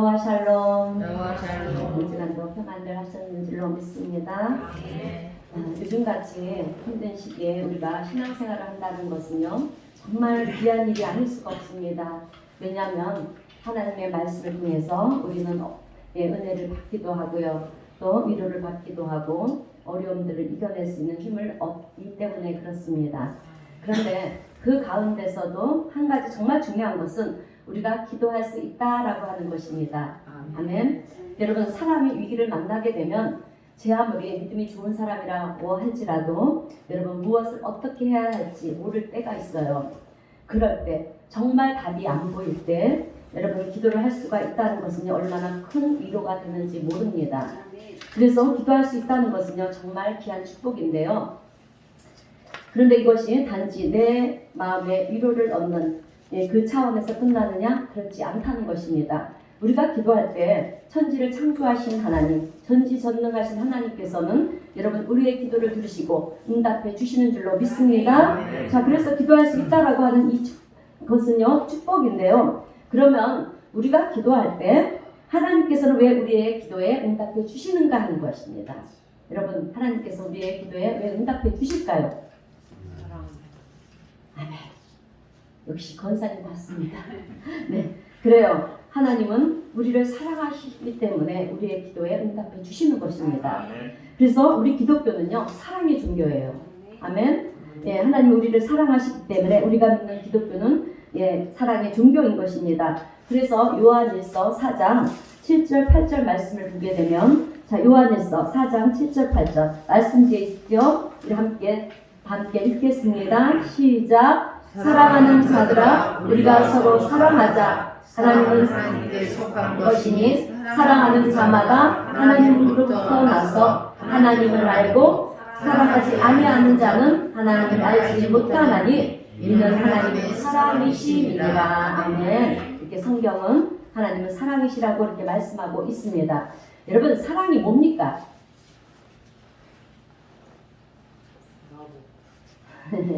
너와 샬롬. 너와 샬롬. 이 시간도 평안들 하셨는 줄로 믿습니다. 요즘같이 힘든 시기에 우리가 신앙생활을 한다는 것은요, 정말 귀한 일이 아닐 수가 없습니다. 왜냐하면 하나님의 말씀을 통해서 우리는 은혜를 받기도 하고요, 또 위로를 받기도 하고 어려움들을 이겨낼 수 있는 힘을 얻기 때문에 그렇습니다. 그런데 그 가운데서도 한 가지 정말 중요한 것은 우리가 기도할 수 있다라고 하는 것입니다. 아멘. 여러분, 사람이 위기를 만나게 되면 제 아무리 믿음이 좋은 사람이라고 할지라도 여러분 무엇을 어떻게 해야 할지 모를 때가 있어요. 그럴 때 정말 답이 안 보일 때 여러분 기도를 할 수가 있다는 것은요, 얼마나 큰 위로가 되는지 모릅니다. 그래서 기도할 수 있다는 것은요, 정말 귀한 축복인데요. 그런데 이것이 단지 내 마음에 위로를 얻는 그 차원에서 끝나느냐? 그렇지 않다는 것입니다. 우리가 기도할 때 천지를 창조하신 하나님, 전지전능하신 하나님께서는 여러분 우리의 기도를 들으시고 응답해 주시는 줄로 믿습니다. 자, 그래서 기도할 수 있다라고 하는 이것은요, 축복인데요. 그러면 우리가 기도할 때 하나님께서는 왜 우리의 기도에 응답해 주시는가 하는 것입니다. 여러분, 하나님께서 우리의 기도에 왜 응답해 주실까요? 아멘. 역시 권사님 맞습니다. 네, 그래요. 하나님은 우리를 사랑하시기 때문에 우리의 기도에 응답해 주시는 것입니다. 그래서 우리 기독교는요, 사랑의 종교예요. 아멘. 예, 하나님 우리를 사랑하시기 때문에 우리가 믿는 기독교는 사랑의 종교인 것입니다. 그래서 요한일서 4장 7절 8절 말씀을 보게 되면, 자, 요한일서 4장 7절 8절 말씀 뒤에 있죠. 우리 함께 읽겠습니다. 시작. 사랑하는 자들아, 우리가 서로 사랑하자. 하나님은 하나님께 속한 것이니 사랑하는 자마다 하나님으로부터 나서 하나님을 알고 사랑하지 아니하는 자는 하나님을 알지 못하나니 이는 하나님의 사랑이심이니라. 아멘. 이렇게 성경은 하나님은 사랑이시라고 이렇게 말씀하고 있습니다. 여러분, 사랑이 뭡니까?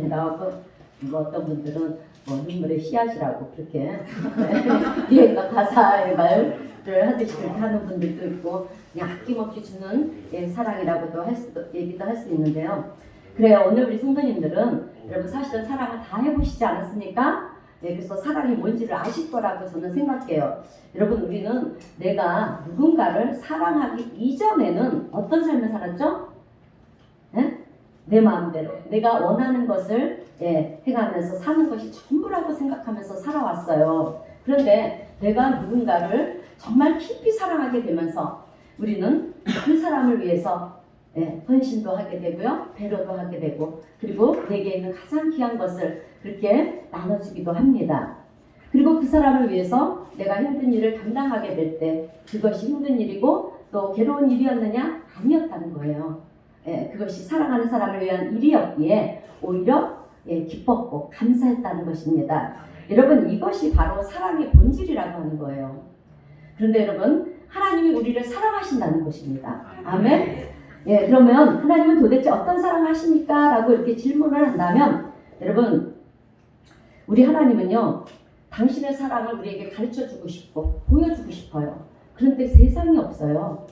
나오고 뭐 어떤 분들은 눈물의 씨앗이라고 그렇게 가사의 말을 하듯이 그렇게 하는 분들도 있고, 그냥 아낌없이 주는 사랑이라고도 얘기도 할 수 있는데요. 그래요. 오늘 우리 성도님들은 여러분 사실은 사랑을 다 해보시지 않았습니까? 그래서 사랑이 뭔지를 아실 거라고 저는 생각해요. 여러분, 우리는 내가 누군가를 사랑하기 이전에는 어떤 삶을 살았죠? 내 마음대로 내가 원하는 것을 해가면서 사는 것이 전부라고 생각하면서 살아왔어요. 그런데 내가 누군가를 정말 깊이 사랑하게 되면서 우리는 그 사람을 위해서 헌신도 하게 되고요, 배려도 하게 되고, 그리고 내게 있는 가장 귀한 것을 그렇게 나눠주기도 합니다. 그리고 그 사람을 위해서 내가 힘든 일을 감당하게 될 때 그것이 힘든 일이고 또 괴로운 일이었느냐? 아니었다는 거예요. 그것이 사랑하는 사람을 위한 일이었기에 오히려 기뻤고 감사했다는 것입니다. 여러분, 이것이 바로 사랑의 본질이라고 하는 거예요. 그런데 여러분, 하나님이 우리를 사랑하신다는 것입니다. 아멘. 그러면 하나님은 도대체 어떤 사랑을 하십니까? 라고 이렇게 질문을 한다면, 여러분, 우리 하나님은요, 당신의 사랑을 우리에게 가르쳐주고 싶고 보여주고 싶어요. 그런데 세상이 없어요.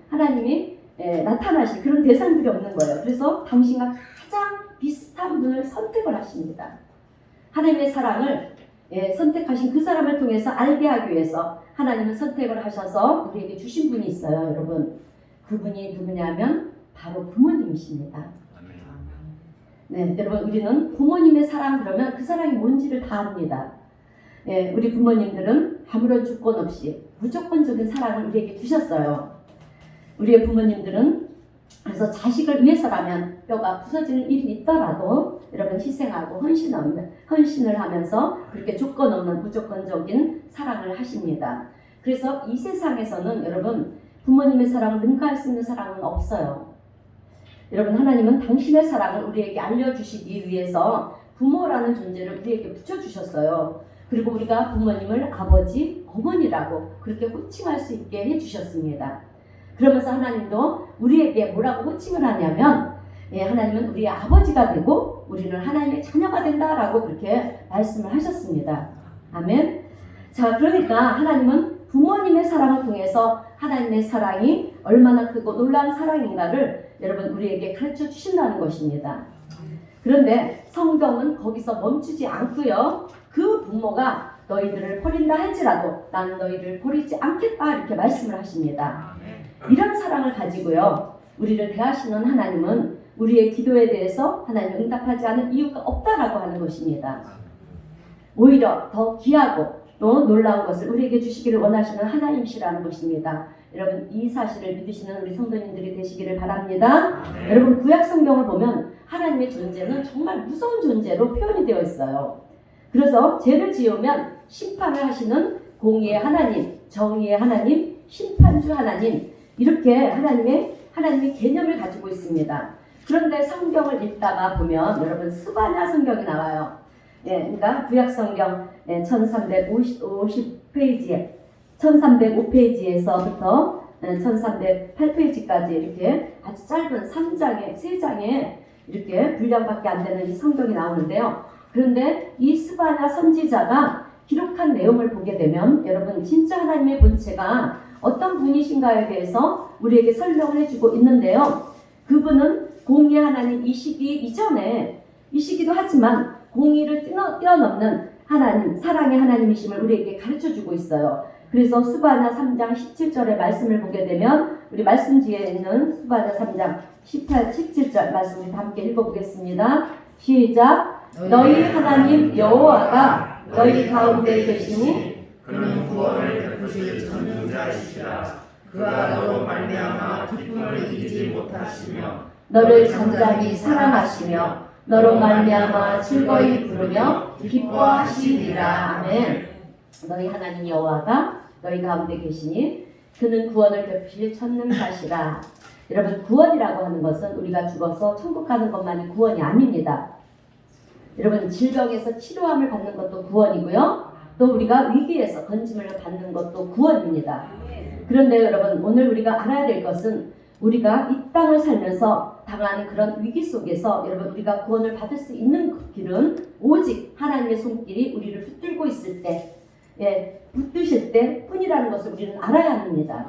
하나님이 나타나실 그런 대상들이 없는 거예요. 그래서 당신과 가장 비슷한 분을 선택을 하십니다. 하나님의 사랑을 선택하신 그 사람을 통해서 알게 하기 위해서 하나님은 선택을 하셔서 우리에게 주신 분이 있어요. 여러분, 그분이 누구냐면 바로 부모님이십니다. 네, 여러분, 우리는 부모님의 사랑 그러면 그 사랑이 뭔지를 다 압니다. 우리 부모님들은 아무런 조건 없이 무조건적인 사랑을 우리에게 주셨어요. 우리의 부모님들은 그래서 자식을 위해서라면 뼈가 부서지는 일이 있더라도 여러분 희생하고 헌신을 하면서 그렇게 조건 없는 무조건적인 사랑을 하십니다. 그래서 이 세상에서는 여러분 부모님의 사랑을 능가할 수 있는 사랑은 없어요. 여러분, 하나님은 당신의 사랑을 우리에게 알려주시기 위해서 부모라는 존재를 우리에게 붙여주셨어요. 그리고 우리가 부모님을 아버지, 어머니라고 그렇게 호칭할 수 있게 해주셨습니다. 그러면서 하나님도 우리에게 뭐라고 호칭을 하냐면 하나님은 우리의 아버지가 되고 우리는 하나님의 자녀가 된다라고 그렇게 말씀을 하셨습니다. 아멘. 자, 그러니까 하나님은 부모님 부모님의 사랑을 통해서 하나님의 사랑이 얼마나 크고 놀라운 사랑인가를 여러분 우리에게 가르쳐 주신다는 것입니다. 그런데 성경은 거기서 멈추지 않고요. 그 부모가 너희들을 버린다 할지라도 나는 너희를 버리지 않겠다 이렇게 말씀을 하십니다. 이런 사랑을 가지고요. 우리를 대하시는 하나님은 우리의 기도에 대해서 하나님 응답하지 않은 이유가 없다라고 하는 것입니다. 오히려 더 귀하고 또 놀라운 것을 우리에게 주시기를 원하시는 하나님이시라는 것입니다. 여러분 이 사실을 믿으시는 우리 성도님들이 되시기를 바랍니다. 여러분 구약 성경을 보면 하나님의 존재는 정말 무서운 존재로 표현이 되어 있어요. 그래서 죄를 지으면 심판을 하시는 공의의 하나님, 정의의 하나님, 심판주 하나님 이렇게 하나님의 개념을 가지고 있습니다. 그런데 성경을 읽다가 보면 여러분 스바냐 성경이 나와요. 그러니까 구약 성경 1350페이지에 1305페이지에서부터 1308페이지까지 이렇게 아주 짧은 3장에 이렇게 분량밖에 안 되는 이 성경이 나오는데요. 그런데 이 스바냐 선지자가 기록한 내용을 보게 되면 여러분 진짜 하나님의 본체가 어떤 분이신가에 대해서 우리에게 설명을 해주고 있는데요. 그분은 공의의 하나님 이 시기도 하지만 공의를 뛰어넘는 하나님, 사랑의 하나님이심을 우리에게 가르쳐주고 있어요. 그래서 스바냐 3장 17절의 말씀을 보게 되면 우리 말씀지에 있는 스바냐 3장 18, 17절 말씀 우리 함께 읽어보겠습니다. 시작! 너희 하나님 여호와가 너희 가운데 계시니 그는 구원을 베푸실 전능자이시라. 그가 너로 말미암아 기쁨을 이기지 못하시며 너를 잠잠히 사랑하시며 너로 말미암아 즐거이 부르며 기뻐하시리라. 아멘. 너희 하나님 여호와가 너희 가운데 계시니 그는 구원을 베푸실 전능자시라. 여러분 구원이라고 하는 것은 우리가 죽어서 천국 가는 것만이 구원이 아닙니다. 여러분 질병에서 치료함을 받는 것도 구원이고요. 또 우리가 위기에서 건짐을 받는 것도 구원입니다. 그런데 여러분 오늘 우리가 알아야 될 것은 우리가 이 땅을 살면서 당하는 그런 위기 속에서 여러분 우리가 구원을 받을 수 있는 그 길은 오직 하나님의 손길이 우리를 붙들고 있을 때 붙드실 때 뿐이라는 것을 우리는 알아야 합니다.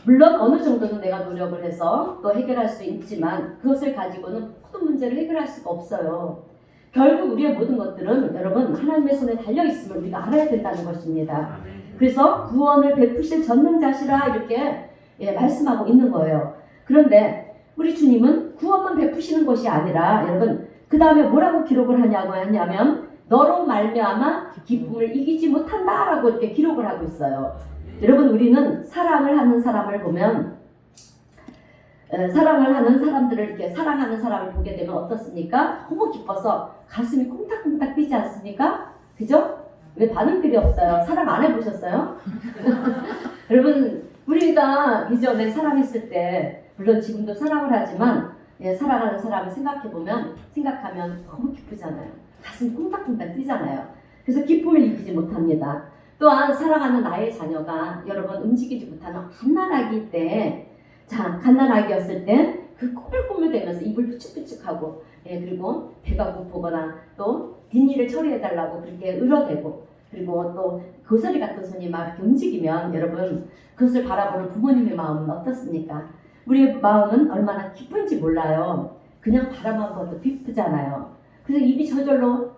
물론 어느 정도는 내가 노력을 해서 또 해결할 수 있지만 그것을 가지고는 모든 문제를 해결할 수가 없어요. 결국 우리의 모든 것들은 여러분 하나님의 손에 달려있음을 우리가 알아야 된다는 것입니다. 그래서 구원을 베푸실 전능자시라 이렇게 말씀하고 있는 거예요. 그런데 우리 주님은 구원만 베푸시는 것이 아니라 여러분 그 다음에 뭐라고 기록을 하냐면 너로 말미암아 기쁨을 이기지 못한다라고 이렇게 기록을 하고 있어요. 여러분 우리는 사랑을 하는 사람을 보면 사랑을 하는 사람들을 이렇게 사랑하는 사람을 보게 되면 어떻습니까? 너무 기뻐서 가슴이 콩닥콩닥 뛰지 않습니까? 그죠? 왜 반응들이 없어요? 사랑 안 해보셨어요? 여러분 우리가 이전에 사랑했을 때 물론 지금도 사랑을 하지만 사랑하는 사람을 생각하면 너무 기쁘잖아요. 가슴이 콩닥콩닥 뛰잖아요. 그래서 기쁨을 이기지 못합니다. 또한 사랑하는 나의 자녀가 여러분 움직이지 못하는 갓난아기일 때 갓난아기였을 때 그 꼬물꼬물대면서 입을 푸측푸측하고 그리고 배가 고프거나 또 뒷일을 처리해달라고 그렇게 을어대고 그리고 또 고사리 같은 손이 막 이렇게 움직이면 여러분 그것을 바라보는 부모님의 마음은 어떻습니까? 우리의 마음은 얼마나 기쁜지 몰라요. 그냥 바라만 봐도 기쁘잖아요. 그래서 입이 저절로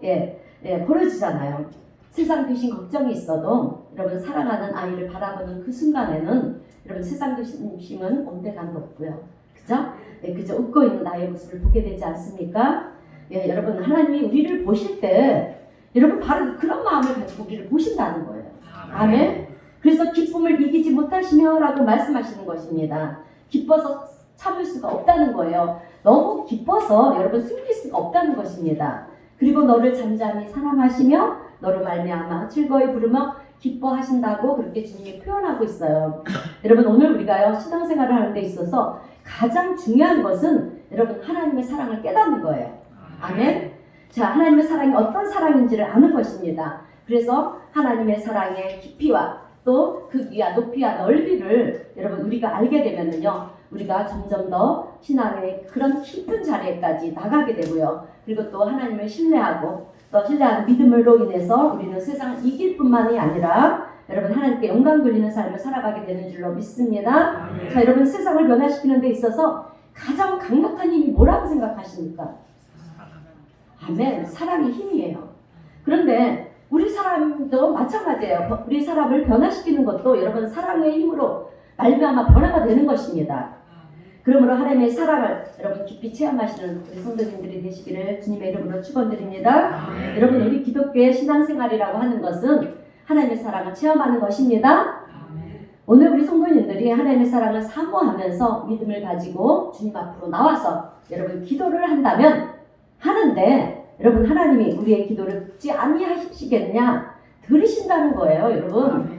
벌어지잖아요. 세상 귀신 걱정이 있어도 여러분 사랑하는 아이를 바라보는 그 순간에는 여러분 세상 귀신은 온데간도 없고요. 그죠? 그저 웃고 있는 나의 모습을 보게 되지 않습니까? 여러분 하나님이 우리를 보실 때 여러분 바로 그런 마음을 가지고 우리를 보신다는 거예요. 아멘. 그래서 기쁨을 이기지 못하시며 라고 말씀하시는 것입니다. 기뻐서 참을 수가 없다는 거예요. 너무 기뻐서 여러분 숨길 수가 없다는 것입니다. 그리고 너를 잠잠히 사랑하시며 너로 말미암아 즐거이 부르며 기뻐하신다고 그렇게 주님이 표현하고 있어요. 여러분 오늘 우리가요 신앙생활을 하는 데 있어서 가장 중요한 것은 여러분 하나님의 사랑을 깨닫는 거예요. 아멘. 자, 하나님의 사랑이 어떤 사랑인지를 아는 것입니다. 그래서 하나님의 사랑의 깊이와 또 크기와 높이와 넓이를 여러분 우리가 알게 되면은요 우리가 점점 더 신앙의 그런 깊은 자리에까지 나가게 되고요. 그리고 또 하나님을 신뢰하고 또 신뢰하는 믿음으로 인해서 우리는 세상을 이길 뿐만이 아니라 여러분 하나님께 영광 돌리는 삶을 살아가게 되는 줄로 믿습니다. 자, 여러분 세상을 변화시키는 데 있어서 가장 강력한 힘이 뭐라고 생각하십니까? 아멘. 사랑의 힘이에요. 그런데 우리 사람도 마찬가지예요. 우리 사람을 변화시키는 것도 여러분 사랑의 힘으로 말미암아 변화가 되는 것입니다. 그러므로 하나님의 사랑을 여러분 깊이 체험하시는 우리 성도님들이 되시기를 주님의 이름으로 축원드립니다. 여러분 우리 기독교의 신앙생활이라고 하는 것은 하나님의 사랑을 체험하는 것입니다. 오늘 우리 성도님들이 하나님의 사랑을 사모하면서 믿음을 가지고 주님 앞으로 나와서 여러분 기도를 한다면 하는데 여러분 하나님이 우리의 기도를 듣지 아니하시겠느냐? 들으신다는 거예요, 여러분.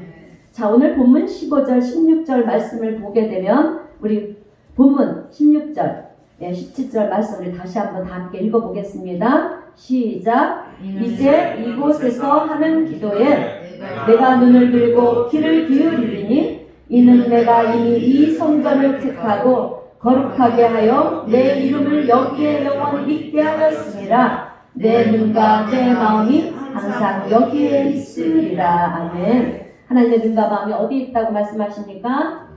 자, 오늘 본문 15절, 16절 말씀을 보게 되면 우리 본문 16절, 17절 말씀을 다시 한번 다 함께 읽어보겠습니다. 시작. 이제 이곳에서 하는 기도에 내가 눈을 들고 귀를 기울이리니 이는 내가 이미 이 성전을 택하고 거룩하게 하여 내 이름을 여기에 영원히 있게 하였습니다. 내 눈과 내 마음이 항상 여기에 있으리라. 아멘. 하나님의 눈과 마음이 어디에 있다고 말씀하십니까?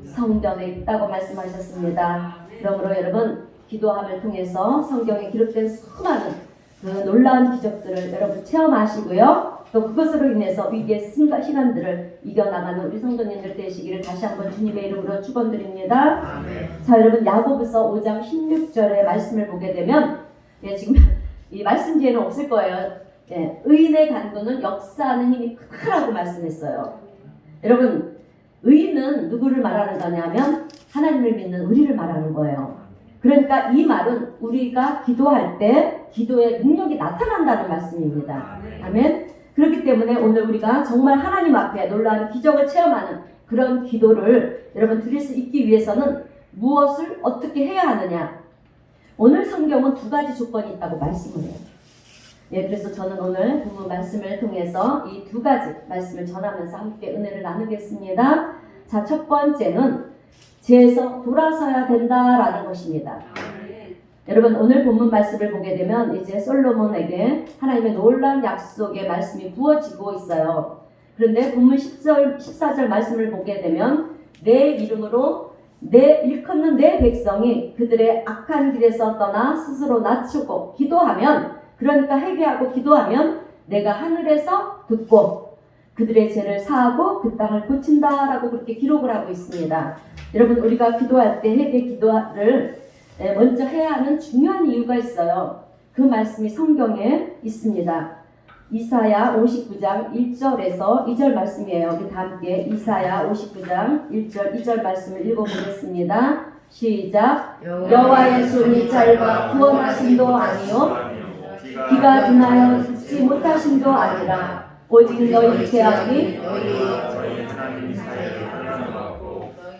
성전에 있다고 말씀하셨습니다. 그러므로 여러분 기도함을 통해서 성경에 기록된 수많은 그 놀라운 기적들을 여러분 체험하시고요. 또 그것으로 인해서 위기의 시간들을 이겨나가는 우리 성도님들 되시기를 다시 한번 주님의 이름으로 축원드립니다. 자, 여러분 야고보서 5장 16절의 말씀을 보게 되면 지금 이 말씀 뒤에는 없을 거예요. 의인의 간구는 역사하는 힘이 크다라고 말씀했어요. 여러분 의인은 누구를 말하는 거냐면 하나님을 믿는 우리를 말하는 거예요. 그러니까 이 말은 우리가 기도할 때 기도의 능력이 나타난다는 말씀입니다. 아멘. 그렇기 때문에 오늘 우리가 정말 하나님 앞에 놀라운 기적을 체험하는 그런 기도를 여러분 드릴 수 있기 위해서는 무엇을 어떻게 해야 하느냐? 오늘 성경은 두 가지 조건이 있다고 말씀을 해요. 그래서 저는 오늘 본문 말씀을 통해서 이 두 가지 말씀을 전하면서 함께 은혜를 나누겠습니다. 자, 첫 번째는 죄에서 돌아서야 된다라는 것입니다. 여러분 오늘 본문 말씀을 보게 되면 이제 솔로몬에게 하나님의 놀라운 약속의 말씀이 부어지고 있어요. 그런데 본문 14절 말씀을 보게 되면 내 이름으로 일컫는 내 백성이 그들의 악한 길에서 떠나 스스로 낮추고 기도하면, 그러니까 회개하고 기도하면 내가 하늘에서 듣고 그들의 죄를 사하고 그 땅을 고친다라고 그렇게 기록을 하고 있습니다. 여러분 우리가 기도할 때 회개 기도를 먼저 해야 하는 중요한 이유가 있어요. 그 말씀이 성경에 있습니다. 이사야 59장 1절에서 2절 말씀이에요. 우리 다 함께 이사야 59장 1절 2절 말씀을 읽어보겠습니다. 시작. 여호와의 손이 짧아 구원하심도 아니요 귀가 둔하여 듣지 못하심도 아니라 오직 너희 죄악이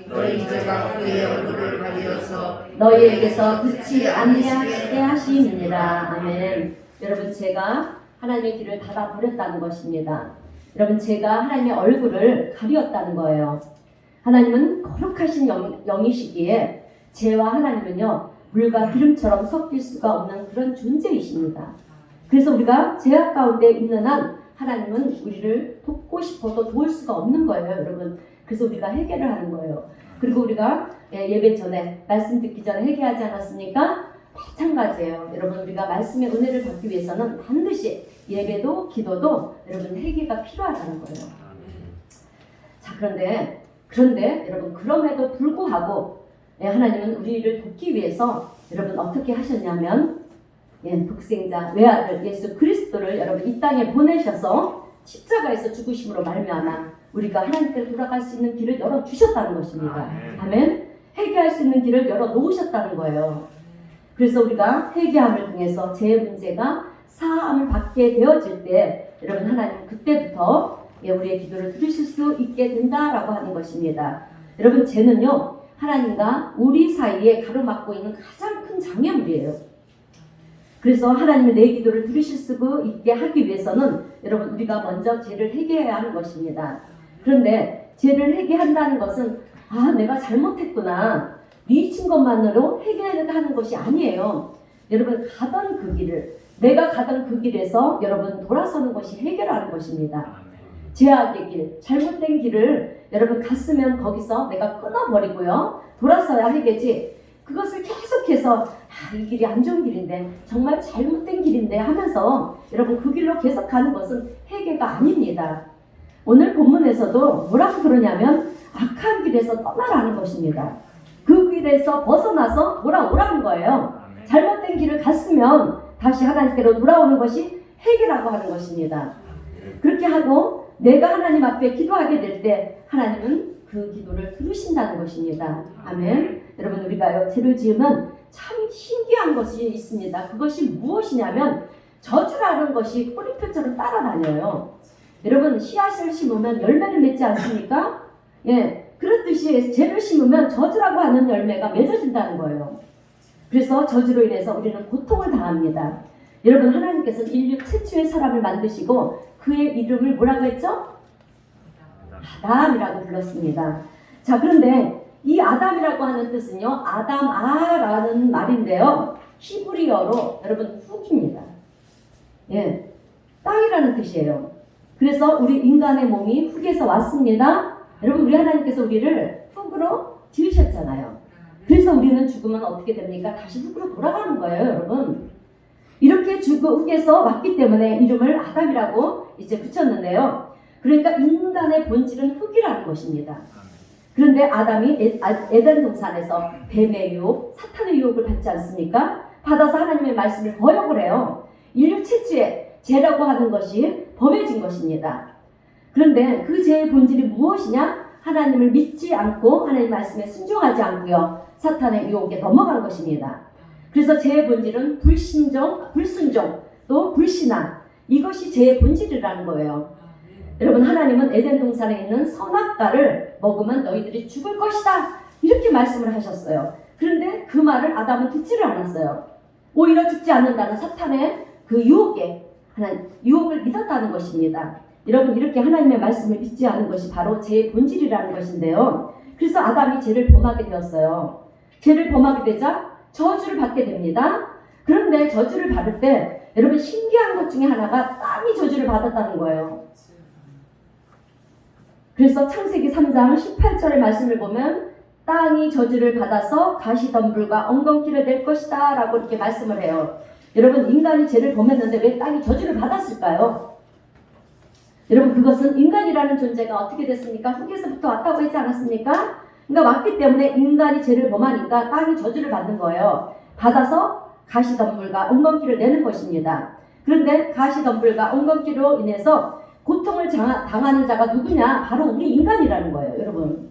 너희 죄가 그의 얼굴을 가리어서 너희에게서 듣지 아니하게 하심이니라. 아멘. 여러분 제가 하나님의 길을 닫아버렸다는 것입니다. 여러분 제가 하나님의 얼굴을 가리었다는 거예요. 하나님은 거룩하신 영이시기에 죄와 하나님은요 물과 기름처럼 섞일 수가 없는 그런 존재이십니다. 그래서 우리가 죄악 가운데 있는 한 하나님은 우리를 돕고 싶어도 도울 수가 없는 거예요, 여러분. 그래서 우리가 회개를 하는 거예요. 그리고 우리가 예배 전에 말씀 듣기 전에 회개하지 않았습니까? 마찬가지예요. 여러분 우리가 말씀의 은혜를 받기 위해서는 반드시 예배도 기도도 여러분 회개가 필요하다는 거예요. 자, 그런데 여러분 그럼에도 불구하고 하나님은 우리를 돕기 위해서 여러분 어떻게 하셨냐면 독생자 외아들 예수 그리스도를 여러분 이 땅에 보내셔서 십자가에서 죽으심으로 말미암아 우리가 하나님께로 돌아갈 수 있는 길을 열어주셨다는 것입니다. 아멘. 회개할 수 있는 길을 열어놓으셨다는 거예요. 그래서 우리가 회개함을 통해서 죄의 문제가 사함을 받게 되어질 때 여러분 하나님은 그때부터 우리의 기도를 들으실 수 있게 된다라고 하는 것입니다. 여러분 죄는요 하나님과 우리 사이에 가로막고 있는 가장 큰 장애물이에요. 그래서 하나님의 내 기도를 들으실 수 있게 하기 위해서는 여러분 우리가 먼저 죄를 회개해야 하는 것입니다. 그런데 죄를 회개한다는 것은 내가 잘못했구나 미친 것만으로 회개하는 것이 아니에요. 여러분 내가 가던 그 길에서 여러분 돌아서는 것이 회개라는 것입니다. 죄악의 길, 잘못된 길을 여러분 갔으면 거기서 내가 끊어버리고요. 돌아서야 하겠지. 그것을 계속해서 이 길이 안 좋은 길인데 정말 잘못된 길인데 하면서 여러분 그 길로 계속 가는 것은 회개가 아닙니다. 오늘 본문에서도 뭐라고 그러냐면 악한 길에서 떠나라는 것입니다. 그 길에서 벗어나서 돌아오라는 거예요. 잘못된 길을 갔으면 다시 하나님께로 돌아오는 것이 회개라고 하는 것입니다. 그렇게 하고 내가 하나님 앞에 기도하게 될 때 하나님은 그 기도를 들으신다는 것입니다. 아멘. 여러분 우리가요 죄를 지으면 참 신기한 것이 있습니다. 그것이 무엇이냐면 저주라는 것이 꼬리표처럼 따라다녀요. 여러분 씨앗을 심으면 열매를 맺지 않습니까? 예, 그렇듯이 죄를 심으면 저주라고 하는 열매가 맺어진다는 거예요. 그래서 저주로 인해서 우리는 고통을 당합니다. 여러분 하나님께서는 인류 최초의 사람을 만드시고 그의 이름을 뭐라고 했죠? 아담이라고 불렀습니다. 자, 그런데 이 아담이라고 하는 뜻은요, 아담아라는 말인데요, 히브리어로 여러분 훅입니다. 예, 땅이라는 뜻이에요. 그래서 우리 인간의 몸이 훅에서 왔습니다. 여러분 우리 하나님께서 우리를 훅으로 지으셨잖아요. 그래서 우리는 죽으면 어떻게 됩니까? 다시 훅으로 돌아가는 거예요, 여러분. 이렇게 훅에서 왔기 때문에 이름을 아담이라고 이제 붙였는데요. 그러니까 인간의 본질은 흙이라는 것입니다. 그런데 아담이 에덴 동산에서 뱀의 유혹, 사탄의 유혹을 받지 않습니까? 받아서 하나님의 말씀을 거역을 해요. 인류 최초의 죄라고 하는 것이 범해진 것입니다. 그런데 그 죄의 본질이 무엇이냐? 하나님을 믿지 않고 하나님 말씀에 순종하지 않고요. 사탄의 유혹에 넘어간 것입니다. 그래서 죄의 본질은 불순종, 또 불신앙. 이것이 죄의 본질이라는 거예요. 여러분 하나님은 에덴 동산에 있는 선악과를 먹으면 너희들이 죽을 것이다. 이렇게 말씀을 하셨어요. 그런데 그 말을 아담은 듣지를 않았어요. 오히려 죽지 않는다는 사탄의 그 유혹을 믿었다는 것입니다. 여러분 이렇게 하나님의 말씀을 믿지 않은 것이 바로 죄의 본질이라는 것인데요. 그래서 아담이 죄를 범하게 되었어요. 죄를 범하게 되자 저주를 받게 됩니다. 그런데 저주를 받을 때 여러분 신기한 것 중에 하나가 땅이 저주를 받았다는 거예요. 그래서 창세기 3장 18절의 말씀을 보면 땅이 저주를 받아서 가시덤불과 엉겅퀴를 낼 것이다 라고 이렇게 말씀을 해요. 여러분 인간이 죄를 범했는데 왜 땅이 저주를 받았을까요? 여러분 그것은 인간이라는 존재가 어떻게 됐습니까? 흙에서부터 왔다고 했지 않았습니까? 그러니까 왔기 때문에 인간이 죄를 범하니까 땅이 저주를 받는 거예요. 받아서 가시덤불과 엉겅퀴를 내는 것입니다. 그런데 가시덤불과 엉겅퀴로 인해서 고통을 당하는 자가 누구냐? 바로 우리 인간이라는 거예요, 여러분.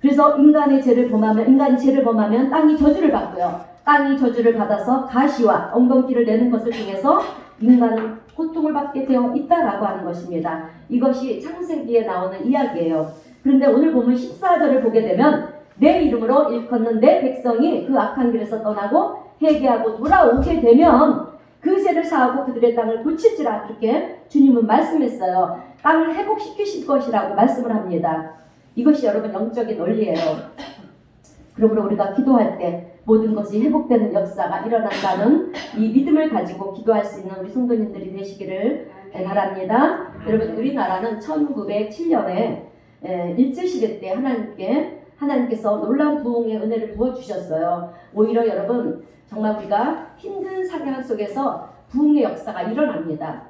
그래서 인간이 죄를 범하면 땅이 저주를 받고요. 땅이 저주를 받아서 가시와 엉겅퀴를 내는 것을 통해서 인간은 고통을 받게 되어 있다라고 하는 것입니다. 이것이 창세기에 나오는 이야기예요. 그런데 오늘 보면 14절을 보게 되면 내 이름으로 일컫는 내 백성이 그 악한 길에서 떠나고 회개하고 돌아오게 되면 그 죄를 사하고 그들의 땅을 고칠지라 그렇게 주님은 말씀했어요. 땅을 회복시키실 것이라고 말씀을 합니다. 이것이 여러분 영적인 원리예요. 그러므로 우리가 기도할 때 모든 것이 회복되는 역사가 일어난다는 이 믿음을 가지고 기도할 수 있는 우리 성도님들이 되시기를 바랍니다. 여러분 우리나라는 1907년에 일제시대 때 하나님께서 놀라운 부흥의 은혜를 부어주셨어요. 오히려 여러분 정말 우리가 힘든 상황 속에서 부흥의 역사가 일어납니다.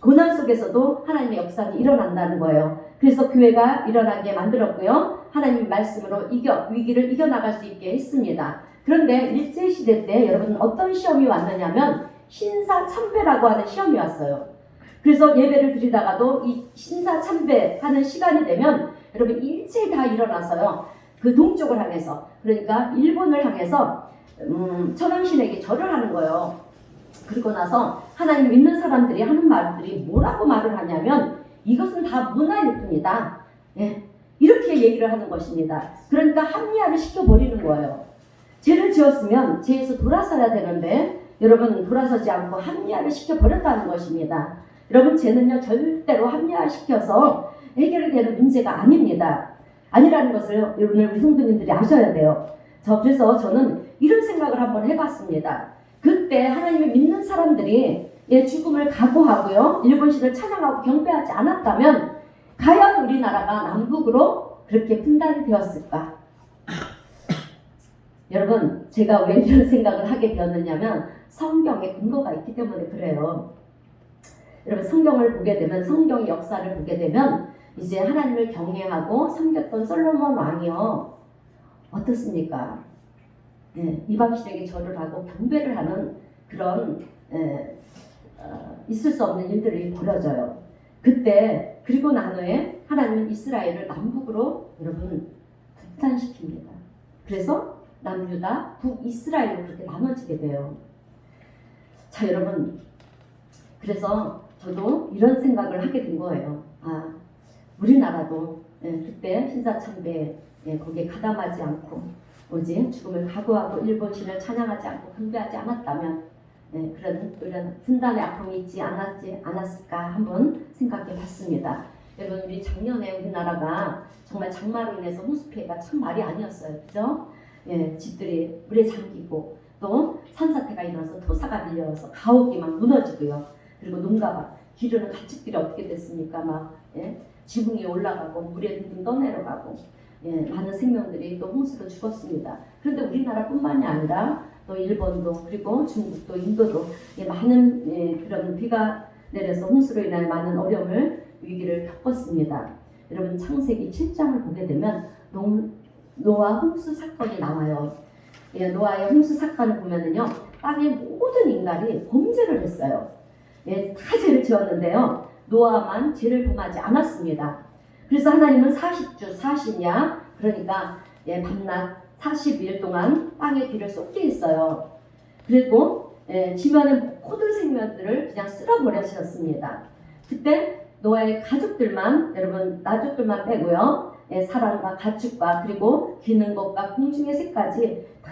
고난 속에서도 하나님의 역사는 일어난다는 거예요. 그래서 교회가 일어나게 만들었고요. 하나님의 말씀으로 위기를 이겨나갈 수 있게 했습니다. 그런데 일제시대 때 여러분 어떤 시험이 왔느냐면 신사참배라고 하는 시험이 왔어요. 그래서 예배를 드리다가도 이 신사참배하는 시간이 되면 여러분 일제히 다 일어나서요. 그 동쪽을 향해서 그러니까 일본을 향해서 천황신에게 절을 하는 거예요. 그리고 나서 하나님 믿는 사람들이 하는 말들이 뭐라고 말을 하냐면 이것은 다 문화일 뿐이다. 이렇게 얘기를 하는 것입니다. 그러니까 합리화를 시켜버리는 거예요. 죄를 지었으면 죄에서 돌아서야 되는데 여러분 돌아서지 않고 합리화를 시켜버렸다는 것입니다. 여러분 죄는요 절대로 합리화시켜서 해결이 되는 문제가 아닙니다. 아니라는 것을 여러분 우리 성도님들이 아셔야 돼요. 그래서 저는 이런 생각을 한번 해봤습니다. 그때 하나님을 믿는 사람들이 죽음을 각오하고요, 일본 신을 찬양하고 경배하지 않았다면 과연 우리나라가 남북으로 그렇게 분단이 되었을까? 여러분, 제가 왜 이런 생각을 하게 되었느냐면 성경에 근거가 있기 때문에 그래요. 여러분, 성경을 보게 되면, 성경의 역사를 보게 되면 이제 하나님을 경외하고 섬겼던 솔로몬 왕이요, 어떻습니까? 이방신에게 절을 하고 경배를 하는 그런 있을 수 없는 일들이 벌어져요. 그때, 그리고 난 후에 하나님은 이스라엘을 남북으로 여러분 분단시킵니다. 그래서 남유다, 북이스라엘로 그렇게 나눠지게 돼요. 자, 여러분, 그래서 저도 이런 생각을 하게 된 거예요. 우리나라도 그때 신사참배 거기에 가담하지 않고 오직 죽음을 각오하고 일본 신을 찬양하지 않고 경배하지 않았다면 그런 분단의 아픔이 있지 않았을까 한번 생각해 봤습니다. 여러분, 우리 작년에 우리나라가 정말 장마로 인해서 홍수 피해가 참 말이 아니었어요. 그죠? 집들이 물에 잠기고 또 산사태가 일어나서 토사가 밀려서 가옥이 막 무너지고요. 그리고 농가가 기르는 가축들이 어떻게 됐습니까? 막 지붕이 올라가고 물에 둥둥 떠내려가고 많은 생명들이 또 홍수로 죽었습니다. 그런데 우리나라뿐만이 아니라 또 일본도 그리고 중국도 인도도 많은 그런 비가 내려서 홍수로 인해 많은 어려움을 위기를 겪었습니다. 여러분, 창세기 7장을 보게 되면 노아 홍수 사건이 나와요. 노아의 홍수 사건을 보면은요, 땅의 모든 인간이 범죄를 했어요. 다 죄를 지었는데요, 노아만 죄를 범하지 않았습니다. 그래서 하나님은 40주 40야, 그러니까 밤낮 40일 동안 땅에 비를 쏟게 했어요. 그리고 지면의 모든 생명들을 그냥 쓸어버리셨습니다. 그때 노아의 가족들만, 여러분 나족들만 빼고요, 사람과 가축과 그리고 기는 것과 공중의 새까지 다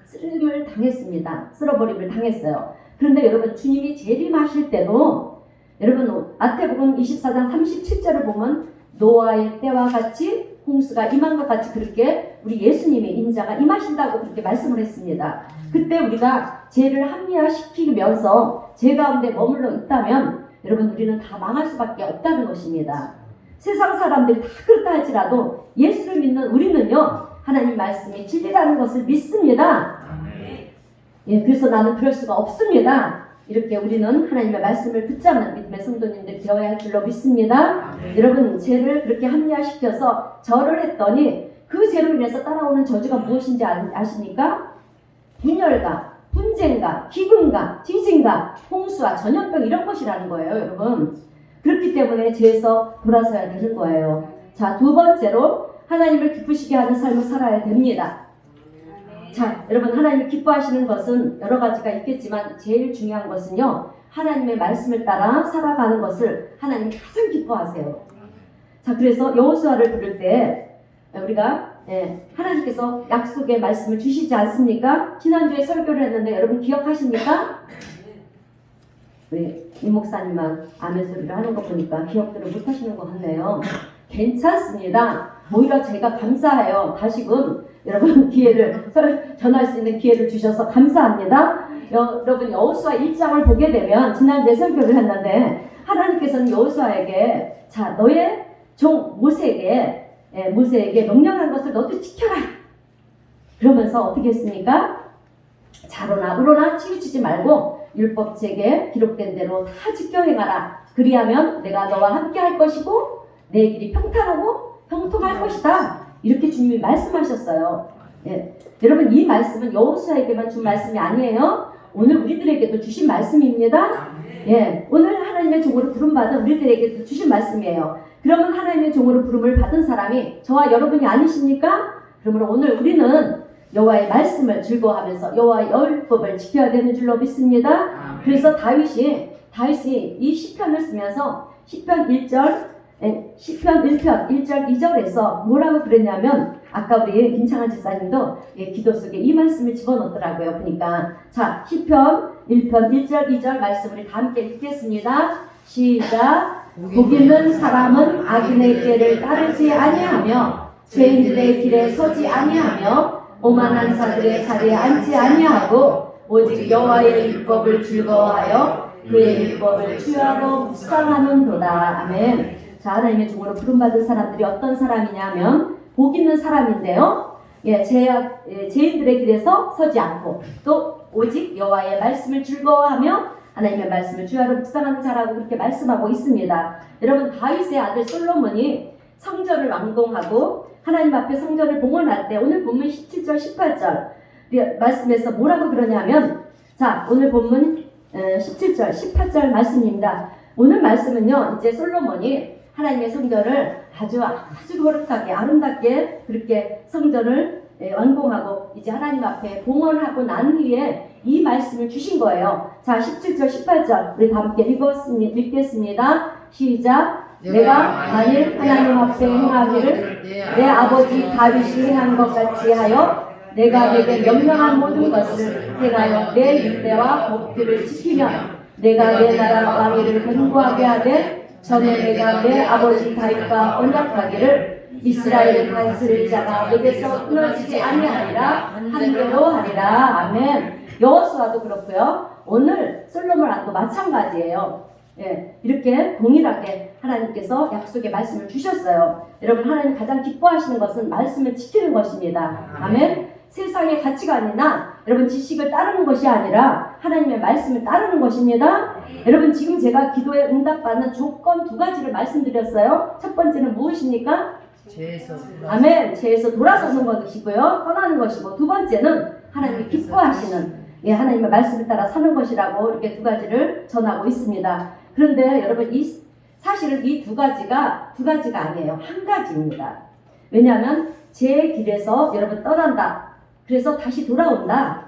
쓰림을 당했습니다. 쓸어버림을 당했어요. 그런데 여러분, 주님이 재림하실 때도 여러분 마태복음 24장 37절을 보면 노아의 때와 같이 홍수가 임한 것 같이 그렇게 우리 예수님의 인자가 임하신다고 그렇게 말씀을 했습니다. 그때 우리가 죄를 합리화시키면서 죄 가운데 머물러 있다면 여러분, 우리는 다 망할 수밖에 없다는 것입니다. 세상 사람들이 다 그렇다 할지라도 예수를 믿는 우리는요, 하나님 말씀이 진리라는 것을 믿습니다. 그래서 나는 그럴 수가 없습니다. 이렇게 우리는 하나님의 말씀을 붙잡는 믿음의 성도님들이 되어야 할 줄로 믿습니다. 여러분, 죄를 그렇게 합리화시켜서 절을 했더니 그 죄로 인해서 따라오는 저주가 무엇인지 아십니까? 분열과 분쟁과 기근과 지진과 홍수와 전염병, 이런 것이라는 거예요. 여러분, 그렇기 때문에 죄에서 돌아서야 되는 거예요. 자, 두 번째로 하나님을 기쁘시게 하는 삶을 살아야 됩니다. 자, 여러분, 하나님이 기뻐하시는 것은 여러 가지가 있겠지만 제일 중요한 것은요, 하나님의 말씀을 따라 살아가는 것을 하나님이 가장 기뻐하세요. 자, 그래서 여호수아를 부를 때 우리가 하나님께서 약속의 말씀을 주시지 않습니까? 지난주에 설교를 했는데 여러분 기억하십니까? 우리 임 목사님만 아멘 소리를 하는 거 보니까 기억들을 못 하시는 것 같네요. 괜찮습니다. 오히려 제가 감사해요. 다시금 여러분 기회를 전할 수 있는 기회를 주셔서 감사합니다. 여러분, 여호수아 1장을 보게 되면 지난주에 설교를 했는데 하나님께서는 여호수아에게, 자, 너의 종 모세에게 명령한 것을 너도 지켜라. 그러면서 어떻게 했습니까? 자로나 우로나 치우치지 말고 율법책에 기록된 대로 다 지켜 행하라. 그리하면 내가 너와 함께 할 것이고 내 길이 평탄하고 형통할 것이다. 이렇게 주님이 말씀하셨어요. 여러분, 이 말씀은 여호수아에게만 준 말씀이 아니에요. 오늘 우리들에게도 주신 말씀입니다. 오늘 하나님의 종으로 부름받은 우리들에게도 주신 말씀이에요. 그러면 하나님의 종으로 부름을 받은 사람이 저와 여러분이 아니십니까? 그러므로 오늘 우리는 여호와의 말씀을 즐거워하면서 여호와의 율법을 지켜야 되는 줄로 믿습니다. 그래서 다윗이 이 시편을 쓰면서 시편 1편 1절 2절에서 뭐라고 그랬냐면, 아까 우리 김창환 집사님도 기도 속에 이 말씀을 집어넣더라고요. 그러니까 자, 시편 1편 1절 2절 말씀 우리 다 함께 읽겠습니다. 시작. 복 있는 사람은 악인의 길을 따르지 아니하며 죄인들의 길에 서지 아니하며 오만한 자들의 자리에 앉지 아니하고 오직 여호와의 율법을 즐거워하여 그의 율법을 주야로 묵상하는도다. 아멘. 자, 하나님의 종으로 부름받은 사람들이 어떤 사람이냐면 복 있는 사람인데요. 죄인들의 길에서 서지 않고 또 오직 여호와의 말씀을 즐거워하며 하나님의 말씀을 주야로 묵상하는 자라고 그렇게 말씀하고 있습니다. 여러분, 다윗의 아들 솔로몬이 성전을 완공하고 하나님 앞에 성전을 봉헌할 때 오늘 본문 17절 18절 말씀에서 뭐라고 그러냐면, 자, 오늘 본문 17절 18절 말씀입니다. 오늘 말씀은요, 이제 솔로몬이 하나님의 성전을 아주 거룩하게 아름답게 그렇게 성전을 완공하고 이제 하나님 앞에 봉헌하고 난 후에 이 말씀을 주신 거예요. 자, 17절 18절 우리 다 함께 읽겠습니다. 시작. 내가 만일 하나님 앞에 행하기를 내 아버지 다윗이 행한 것 같이 하여 내가 내게 명령한 모든 것을 행하여 내 율례와 법규를 지키면 내가 내 나라 왕위를 견고하게 하되 전에 내가 내 아버지 다윗과 언약하기를 이스라엘의 다스릴 자가 내게서 끊어지지 아니하리라 한대로 하리라. 아멘. 여호수아도 그렇고요. 오늘 솔로몬도 마찬가지예요. 이렇게 동일하게 하나님께서 약속의 말씀을 주셨어요. 여러분, 하나님 가장 기뻐하시는 것은 말씀을 지키는 것입니다. 아멘. 세상의 가치관이나 여러분 지식을 따르는 것이 아니라 하나님의 말씀을 따르는 것입니다. 여러분, 지금 제가 기도에 응답받는 조건 2가지를 말씀드렸어요. 첫 번째는 무엇입니까? 아멘. 죄에서 돌아서는 것이고요, 떠나는 것이고, 2번째는 하나님이 기뻐하시는 하나님의 말씀을 따라 사는 것이라고 이렇게 2가지를 전하고 있습니다. 그런데 여러분, 사실은 이 2가지가 아니에요. 1가지입니다. 왜냐하면 제 길에서 여러분 떠난다. 그래서 다시 돌아온다.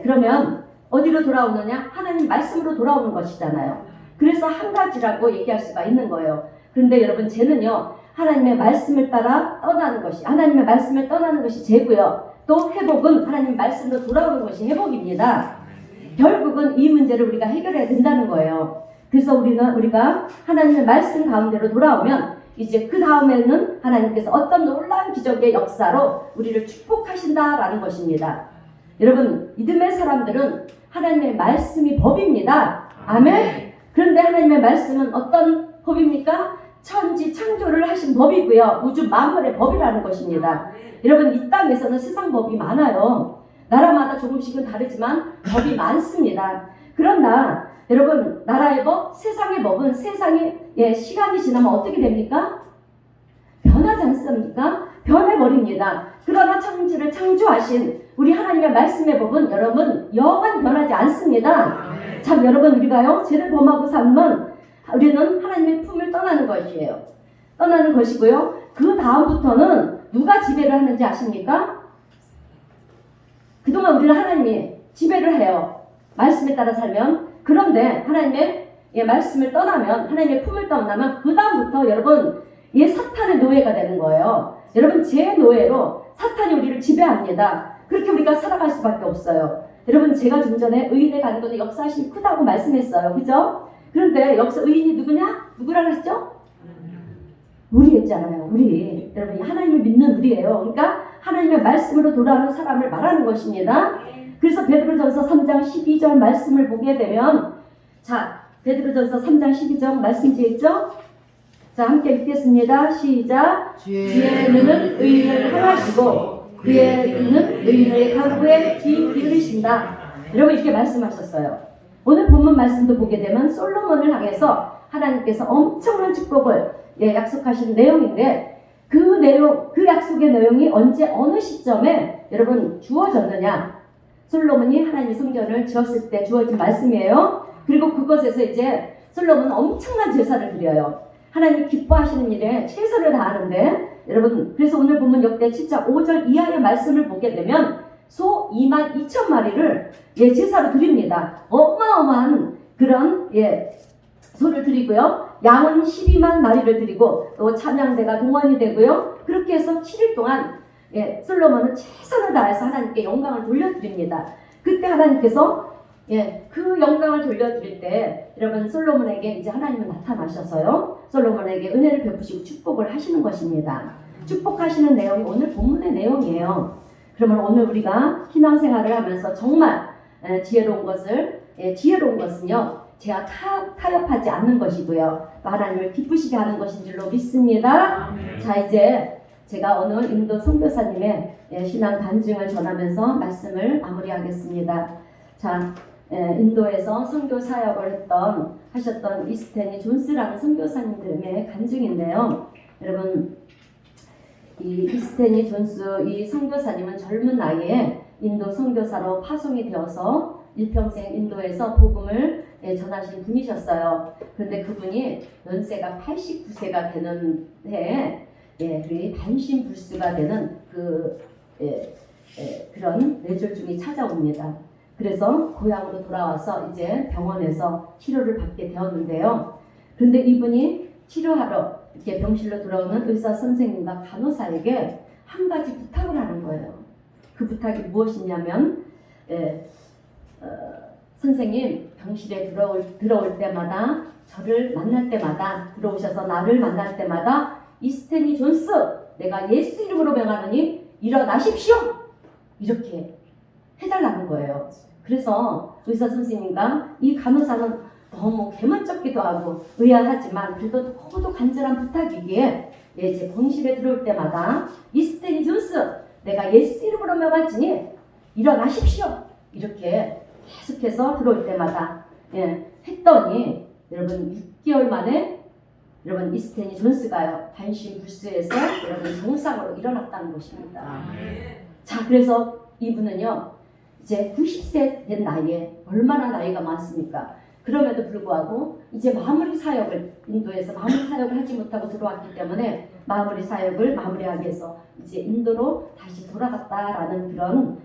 그러면 어디로 돌아오느냐? 하나님 말씀으로 돌아오는 것이잖아요. 그래서 1가지라고 얘기할 수가 있는 거예요. 그런데 여러분, 죄는요, 하나님의 말씀을 따라 떠나는 것이, 하나님의 말씀을 떠나는 것이 죄고요. 또 회복은 하나님 말씀으로 돌아오는 것이 회복입니다. 결국은 이 문제를 우리가 해결해야 된다는 거예요. 그래서 우리가 하나님의 말씀 가운데로 돌아오면 이제 그 다음에는 하나님께서 어떤 놀라운 기적의 역사로 우리를 축복하신다라는 것입니다. 여러분, 믿음의 사람들은 하나님의 말씀이 법입니다. 아멘. 그런데 하나님의 말씀은 어떤 법입니까? 천지 창조를 하신 법이고요. 우주 만물의 법이라는 것입니다. 여러분, 이 땅에서는 세상 법이 많아요. 나라마다 조금씩은 다르지만 법이 많습니다. 그러나 여러분, 나라의 법, 세상의 법은 시간이 지나면 어떻게 됩니까? 변하지 않습니까? 변해버립니다. 그러나 천지를 창조하신 우리 하나님의 말씀의 법은 여러분 영원 변하지 않습니다. 참, 여러분, 우리가요 죄를 범하고 살면 우리는 하나님의 품을 떠나는 것이에요. 떠나는 것이고요. 그 다음부터는 누가 지배를 하는지 아십니까? 그동안 우리는 하나님이 지배를 해요. 말씀에 따라 살면. 그런데 하나님의 말씀을 떠나면, 하나님의 품을 떠나면 그 다음부터 여러분 사탄의 노예가 되는 거예요. 여러분, 제 노예로 사탄이 우리를 지배합니다. 그렇게 우리가 살아갈 수밖에 없어요. 여러분, 제가 좀 전에 의인에 가는 것은 역사하심이 크다고 말씀했어요. 그죠? 그런데 여기서 의인이 누구냐? 누구라 그랬죠? 우리였잖아요. 우리. 여러분, 하나님을 믿는 우리예요. 그러니까 하나님의 말씀으로 돌아오는 사람을 말하는 것입니다. 그래서 베드로전서 3장 12절 말씀을 보게 되면, 자, 베드로전서 3장 12절 말씀 뒤에 있죠? 자, 함께 읽겠습니다. 시작. 주의 눈은 의인을 향하시고 그의 눈은 의인의 강구에 귀 기울이신다. 여러분, 이렇게 말씀하셨어요. 오늘 본문 말씀도 보게 되면 솔로몬을 향해서 하나님께서 엄청난 축복을 약속하신 내용인데, 그 약속의 내용이 언제 어느 시점에 여러분 주어졌느냐? 솔로몬이 하나님의 성전을 지었을 때 주어진 말씀이에요. 그리고 그것에서 이제 솔로몬은 엄청난 제사를 드려요. 하나님 기뻐하시는 일에 최선을 다하는데, 여러분, 그래서 오늘 보면 역대 7장 5절 이하의 말씀을 보게 되면 소 22,000마리를 제사로 드립니다. 어마어마한 그런 소를 드리고요. 양은 12만 마리를 드리고 또 찬양대가 동원이 되고요. 그렇게 해서 7일 동안 솔로몬은 최선을 다해서 하나님께 영광을 돌려드립니다. 그때 하나님께서 그 영광을 돌려드릴 때 여러분, 솔로몬에게 이제 하나님은 나타나셔서요, 솔로몬에게 은혜를 베푸시고 축복을 하시는 것입니다. 축복하시는 내용이 오늘 본문의 내용이에요. 그러면 오늘 우리가 신앙생활을 하면서 정말 지혜로운 것은요, 제가 타협하지 않는 것이고요. 또 하나님을 기쁘시게 하는 것인 줄로 믿습니다. 자, 이제 제가 오늘 인도 선교사님의 신앙 간증을 전하면서 말씀을 마무리하겠습니다. 자, 인도에서 선교 사역을 하셨던 이스테니 존스라는 선교사님들의 간증인데요. 여러분, 이 이스테니 존스 이 선교사님은 젊은 나이에 인도 선교사로 파송이 되어서 일평생 인도에서 복음을 전하신 분이셨어요. 그런데 그분이 연세가 89세가 되는 해에 반신불수가 되는 그런 뇌졸중이 찾아옵니다. 그래서 고향으로 돌아와서 이제 병원에서 치료를 받게 되었는데요. 그런데 이분이 치료하러 이렇게 병실로 돌아오는 의사 선생님과 간호사에게 한 가지 부탁을 하는 거예요. 그 부탁이 무엇이냐면, 선생님, 병실에 들어올 때마다, 저를 만날 때마다, 들어오셔서 나를 만날 때마다 이스테니 존스, 내가 예수 이름으로 명하노니 일어나십시오! 이렇게 해달라는 거예요. 그래서 의사 선생님과 이 간호사는 너무 개만쩍기도 하고 의아하지만 그래도 너무도 간절한 부탁이기에 이제 병실에 들어올 때마다 이스테니 존스, 내가 예수 이름으로 명하지니 일어나십시오! 이렇게 계속해서 들어올 때마다 했더니 여러분 6개월 만에 여러분 이스테니 존스가요 반신불수해서 여러분 정상으로 일어났다는 것입니다. 자, 그래서 이분은요 이제 90세 된 나이에 얼마나 나이가 많습니까? 그럼에도 불구하고 이제 마무리 사역을 인도에서 마무리 사역을 하지 못하고 들어왔기 때문에 마무리 사역을 마무리하기 위해서 이제 인도로 다시 돌아갔다라는 그런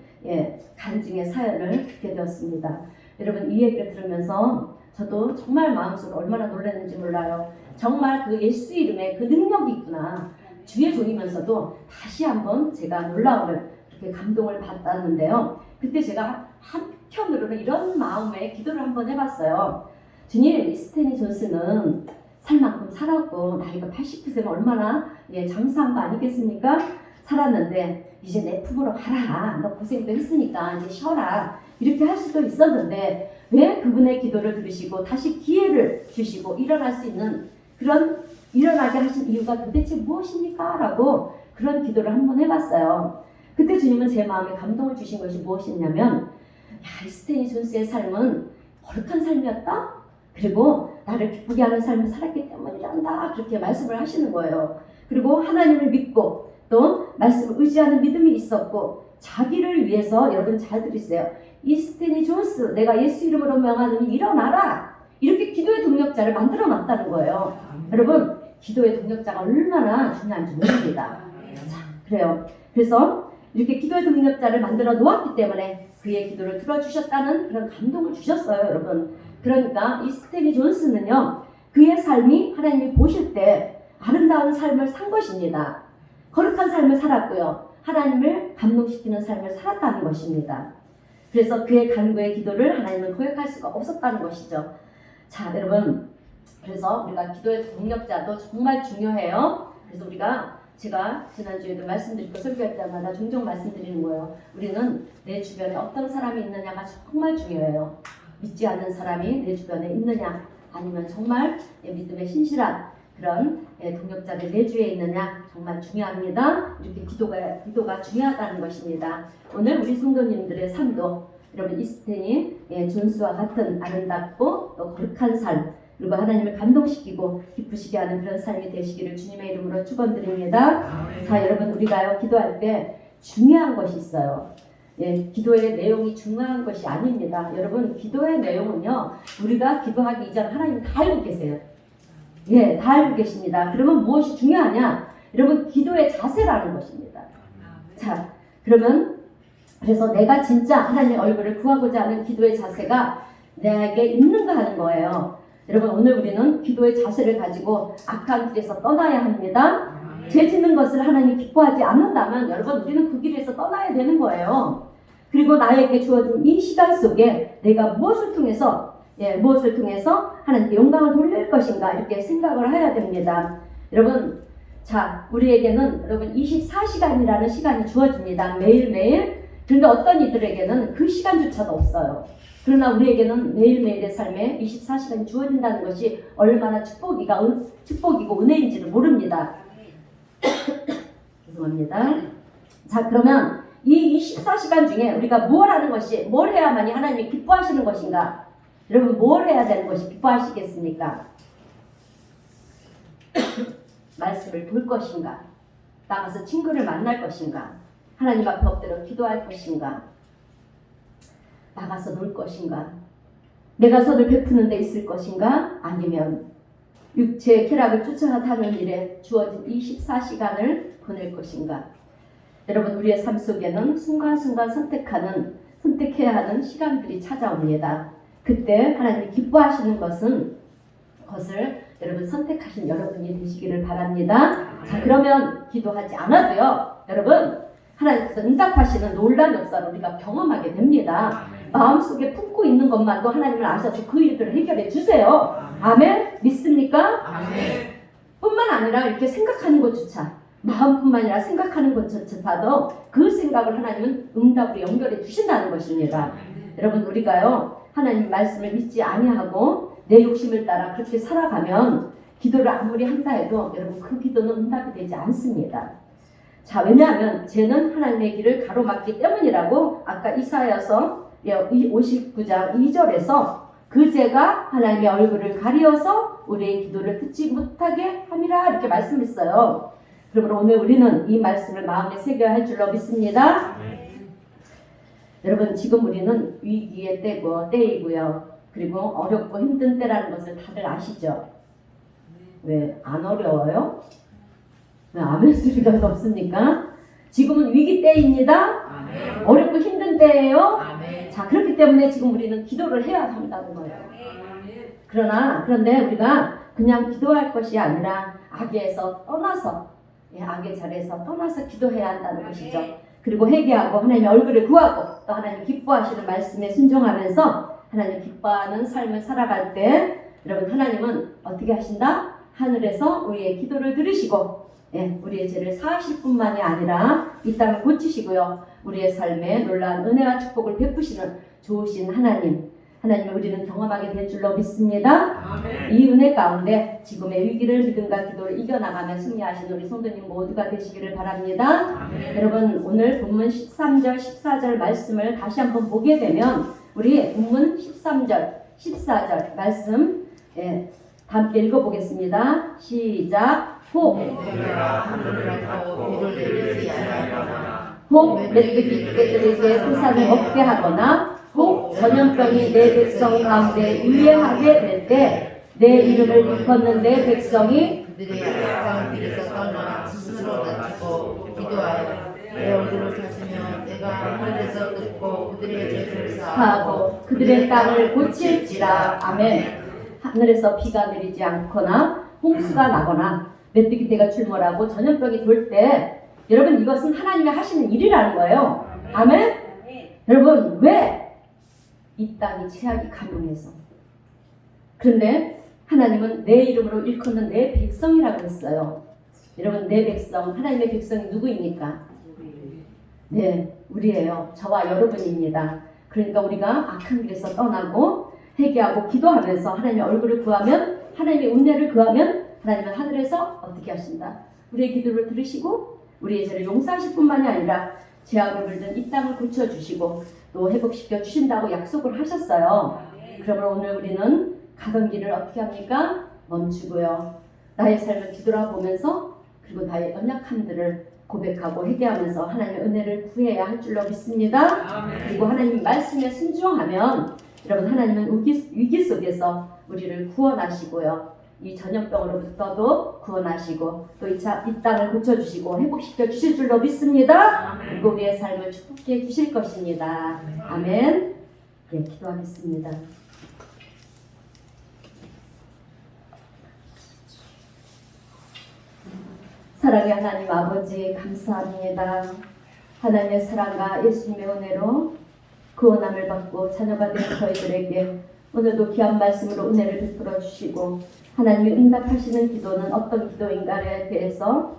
간증의 사연을 듣게 되었습니다. 여러분 이 얘기를 들으면서 저도 정말 마음속으로 얼마나 놀랐는지 몰라요. 정말 그 예수 이름에 그 능력이 있구나. 주의 종이면서도 다시 한번 제가 놀라움을 그렇게 감동을 받았는데요. 그때 제가 한편으로는 이런 마음의 기도를 한번 해봤어요. 주님, 이스테니 존스는 살 만큼 살았고 나이가 89세면 얼마나 장수한 거 아니겠습니까? 살았는데 이제 내 품으로 가라. 너 고생도 했으니까 이제 쉬어라. 이렇게 할 수도 있었는데 왜 그분의 기도를 들으시고 다시 기회를 주시고 일어날 수 있는 그런 일어나게 하신 이유가 도대체 무엇입니까? 라고 그런 기도를 한번 해봤어요. 그때 주님은 제 마음에 감동을 주신 것이 무엇이냐면 이스테니 존스의 삶은 거룩한 삶이었다? 그리고 나를 기쁘게 하는 삶을 살았기 때문이란다. 그렇게 말씀을 하시는 거예요. 그리고 하나님을 믿고 또 말씀을 의지하는 믿음이 있었고 자기를 위해서 여러분 잘 들으세요. 이스테니 존스, 내가 예수 이름으로 명하노니 일어나라. 이렇게 기도의 동력자를 만들어 놨다는 거예요. 여러분 기도의 동력자가 얼마나 중요한지 모릅니다. 자, 그래요. 그래서 이렇게 기도의 동력자를 만들어 놓았기 때문에 그의 기도를 들어주셨다는 그런 감동을 주셨어요, 여러분. 그러니까 이스테니 존스는요, 그의 삶이 하나님이 보실 때 아름다운 삶을 산 것입니다. 거룩한 삶을 살았고요. 하나님을 감동시키는 삶을 살았다는 것입니다. 그래서 그의 간구의 기도를 하나님은 거역할 수가 없었다는 것이죠. 자, 여러분. 그래서 우리가 기도의 동력자도 정말 중요해요. 그래서 제가 지난주에도 말씀드리고 설교할 때마다 종종 말씀드리는 거예요. 우리는 내 주변에 어떤 사람이 있느냐가 정말 중요해요. 믿지 않는 사람이 내 주변에 있느냐, 아니면 정말 믿음에 신실한 그런 동력자들 내 주위에 있느냐 정말 중요합니다. 이렇게 기도가 중요하다는 것입니다. 오늘 우리 성도님들의 삶도 여러분 이스테니 존스와 같은 아름답고 또 거룩한 삶, 그리고 하나님을 감동시키고 기쁘시게 하는 그런 삶이 되시기를 주님의 이름으로 축원드립니다. 자, 여러분 우리가요 기도할 때 중요한 것이 있어요. 기도의 내용이 중요한 것이 아닙니다. 여러분 기도의 내용은요 우리가 기도하기 이전 하나님 다 알고 계세요. 다 알고 계십니다. 그러면 무엇이 중요하냐? 여러분 기도의 자세라는 것입니다. 자, 그러면 그래서 내가 진짜 하나님의 얼굴을 구하고자 하는 기도의 자세가 내게 있는가 하는 거예요. 여러분 오늘 우리는 기도의 자세를 가지고 악한 길에서 떠나야 합니다. 죄 짓는 것을 하나님 기뻐하지 않는다면 여러분 우리는 그 길에서 떠나야 되는 거예요. 그리고 나에게 주어진 이 시간 속에 내가 무엇을 통해서 하나님께 영광을 돌릴 것인가 이렇게 생각을 해야 됩니다. 여러분 자 우리에게는 여러분 24시간이라는 시간이 주어집니다. 매일매일. 그런데 어떤 이들에게는 그 시간조차도 없어요. 그러나 우리에게는 매일매일의 삶에 24시간이 주어진다는 것이 얼마나 축복이고 은혜인지를 모릅니다. 죄송합니다. 자, 그러면 이 24시간 중에 우리가 뭘 해야만이 하나님이 기뻐하시는 것인가? 여러분, 뭘 해야 되는 것이 기뻐하시겠습니까? 말씀을 볼 것인가? 나가서 친구를 만날 것인가? 하나님 앞에 엎드려 기도할 것인가? 나가서 놀 것인가? 내가 선을 베푸는 데 있을 것인가? 아니면 육체의 쾌락을 쫓아가는 일에 주어진 24시간을 보낼 것인가? 여러분, 우리의 삶 속에는 순간순간 선택해야 하는 시간들이 찾아옵니다. 그때 하나님이 기뻐하시는 것을 여러분 선택하신 여러분이 되시기를 바랍니다. 자, 그러면 기도하지 않아도요, 여러분, 하나님께서 응답하시는 놀라운 역사를 우리가 경험하게 됩니다. 마음속에 품고 있는 것만도 하나님을 아셔서 그 일들을 해결해 주세요. 아멘? 믿습니까? 아멘. 뿐만 아니라 이렇게 생각하는 것조차, 마음뿐만 아니라 생각하는 것조차도 그 생각을 하나님은 응답으로 연결해 주신다는 것입니다. 여러분, 우리가요, 하나님 말씀을 믿지 아니하고 내 욕심을 따라 그렇게 살아가면 기도를 아무리 한다 해도 여러분 그 기도는 응답이 되지 않습니다. 자, 왜냐하면 죄는 하나님의 길을 가로막기 때문이라고 아까 이사야서 59장 2절에서 그 죄가 하나님의 얼굴을 가리어서 우리의 기도를 듣지 못하게 함이라 이렇게 말씀했어요. 그러므로 오늘 우리는 이 말씀을 마음에 새겨야 할 줄로 믿습니다. 여러분, 지금 우리는 위기의 때이고요. 그리고 어렵고 힘든 때라는 것을 다들 아시죠? 왜 안 어려워요? 왜 아멘 소리가 없습니까? 지금은 위기 때입니다. 아멘. 어렵고 힘든 때예요. 아멘. 자, 그렇기 때문에 지금 우리는 기도를 해야 한다는 거예요. 그런데 우리가 그냥 기도할 것이 아니라 악에서 떠나서, 악의 자리에서 떠나서 기도해야 한다는 것이죠. 그리고 회개하고 하나님의 얼굴을 구하고 또 하나님 기뻐하시는 말씀에 순종하면서 하나님 기뻐하는 삶을 살아갈 때 여러분, 하나님은 어떻게 하신다? 하늘에서 우리의 기도를 들으시고 우리의 죄를 사하실 뿐만이 아니라 이 땅을 고치시고요, 우리의 삶에 놀라운 은혜와 축복을 베푸시는 좋으신 하나님을 우리는 경험하게 될 줄로 믿습니다. 아멘. 이 은혜 가운데 지금의 위기를 믿음과 기도를 이겨나가며 승리하신 우리 성도님 모두가 되시기를 바랍니다. 아멘. 여러분, 오늘 본문 13절, 14절 말씀을 다시 한번 보게 되면 우리 본문 13절, 14절 말씀 함께 읽어보겠습니다. 시작. 혹 내가 하늘을 가고 비를 내리지 아니하거나 혹 메뚜기 떼들에게 토산을 먹게 하거나 혹 전염병이 내 백성 가운데 유행하게 될 때 내 이름을 일컫는 내 백성이 그들의 악한 길에서 떠나 스스로 다치고 기도하여 내 얼굴을 찾으면 내가 하늘에서 듣고 그들의 죄를 사하고 하고 그들의 땅을 고칠지라. 아멘. 하늘에서 비가 내리지 않거나 홍수가 나거나 메뚜기 떼가 출몰하고 전염병이 돌 때 여러분, 이것은 하나님이 하시는 일이라는 거예요. 아멘. 여러분, 왜 이 땅이 최악이 가능해서? 그런데 하나님은 내 이름으로 일컫는 내 백성이라고 했어요. 여러분, 내 백성, 하나님의 백성이 누구입니까? 네, 우리예요. 저와 여러분입니다. 그러니까 우리가 악한 길에서 떠나고 회개하고 기도하면서 하나님의 얼굴을 구하면, 하나님의 은혜를 구하면 하나님은 하늘에서 어떻게 하신다? 우리의 기도를 들으시고 우리의 죄를 용서하실 뿐만이 아니라 죄악을 물든 이 땅을 고쳐주시고 또 회복시켜 주신다고 약속을 하셨어요. 그러므로 오늘 우리는 가던 길을 어떻게 합니까? 멈추고요, 나의 삶을 뒤돌아보면서 그리고 나의 연약함들을 고백하고 회개하면서 하나님의 은혜를 구해야 할 줄로 믿습니다. 그리고 하나님 말씀에 순종하면 여러분, 하나님은 위기 속에서 우리를 구원하시고요, 이 전염병으로부터도 구원하시고 또 이 땅을 고쳐주시고 회복시켜 주실 줄로 믿습니다. 그리고 우리의 삶을 축복해 주실 것입니다. 아멘. 네, 기도하겠습니다. 사랑의 하나님 아버지, 감사합니다. 하나님의 사랑과 예수님의 은혜로 구원함을 받고 자녀가 된 저희들에게 오늘도 귀한 말씀으로 은혜를 베풀어 주시고 하나님이 응답하시는 기도는 어떤 기도인가에 대해서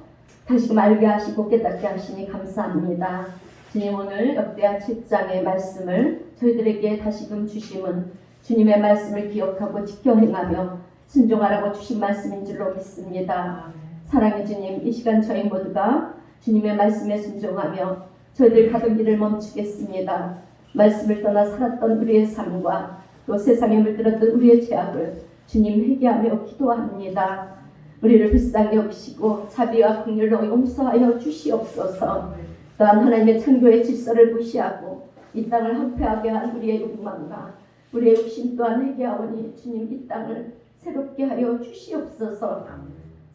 다시금 알게 하시고 깨닫게 하시니 감사합니다. 주님, 오늘 역대하 7장의 말씀을 저희들에게 다시금 주심은 주님의 말씀을 기억하고 지켜 행하며 순종하라고 주신 말씀인 줄로 믿습니다. 사랑의 주님, 이 시간 저희 모두가 주님의 말씀에 순종하며 저희들 가던 길을 멈추겠습니다. 말씀을 떠나 살았던 우리의 삶과 또 세상에 물들었던 우리의 죄악을 주님 회개하며 기도합니다. 우리를 불쌍히 여기시고 자비와 긍휼로 용서하여 주시옵소서. 또한 하나님의 창조의 질서를 무시하고 이 땅을 한패하게 한 우리의 욕망과 우리의 욕심 또한 회개하오니 주님 이 땅을 새롭게 하여 주시옵소서.